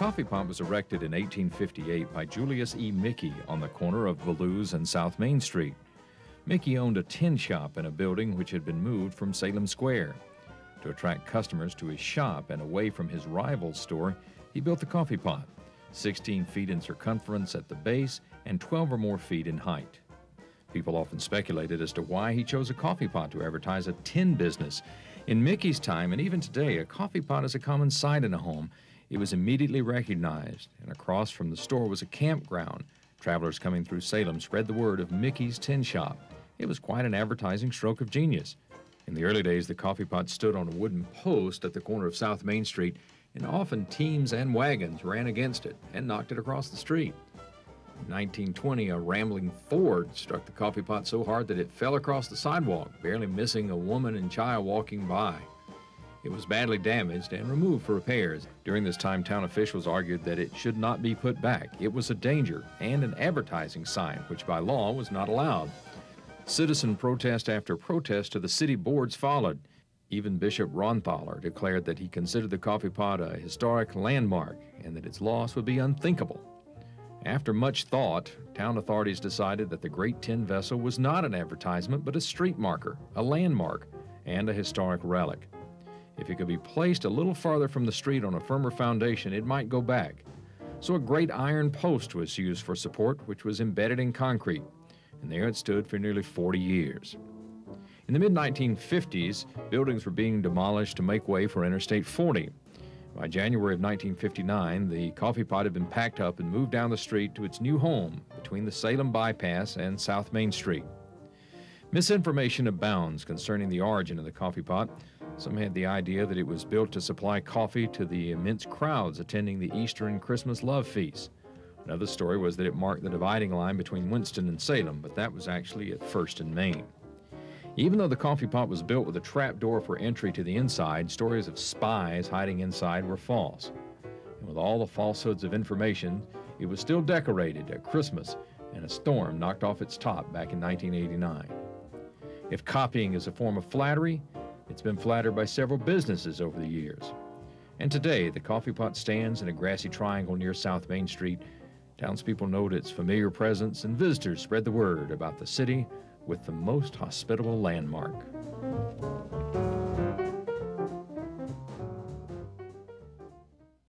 coffee pot was erected in 1858 by Julius E. Mickey on the corner of Ballew's and South Main Street. Mickey owned a tin shop in a building which had been moved from Salem Square. To attract customers to his shop and away from his rival store, he built the coffee pot, 16 feet in circumference at the base and 12 or more feet in height. People often speculated as to why he chose a coffee pot to advertise a tin business. In Mickey's time, and even today, a coffee pot is a common sight in a home. It was immediately recognized, and across from the store was a campground. Travelers coming through Salem spread the word of Mickey's Tin Shop. It was quite an advertising stroke of genius. In the early days, the coffee pot stood on a wooden post at the corner of South Main Street, and often teams and wagons ran against it and knocked it across the street. In 1920, a rambling Ford struck the coffee pot so hard that it fell across the sidewalk, barely missing a woman and child walking by. It was badly damaged and removed for repairs. During this time, town officials argued that it should not be put back. It was a danger and an advertising sign, which by law was not allowed. Citizen protest after protest to the city boards followed. Even Bishop Ronthaler declared that he considered the coffee pot a historic landmark and that its loss would be unthinkable. After much thought, town authorities decided that the great tin vessel was not an advertisement but a street marker, a landmark, and a historic relic. If it could be placed a little farther from the street on a firmer foundation, it might go back. So a great iron post was used for support, which was embedded in concrete, and there it stood for nearly 40 years. In the mid-1950s, buildings were being demolished to make way for Interstate 40. By January of 1959, the coffee pot had been packed up and moved down the street to its new home between the Salem Bypass and South Main Street. Misinformation abounds concerning the origin of the coffee pot. Some had the idea that it was built to supply coffee to the immense crowds attending the Easter and Christmas love feasts. Another story was that it marked the dividing line between Winston and Salem, but that was actually at First and Main. Even though the coffee pot was built with a trap door for entry to the inside, stories of spies hiding inside were false. And with all the falsehoods of information, it was still decorated at Christmas, and a storm knocked off its top back in 1989. If copying is a form of flattery, it's been flattered by several businesses over the years. And today, the coffee pot stands in a grassy triangle near South Main Street. Townspeople note its familiar presence, and visitors spread the word about the city with the most hospitable landmark.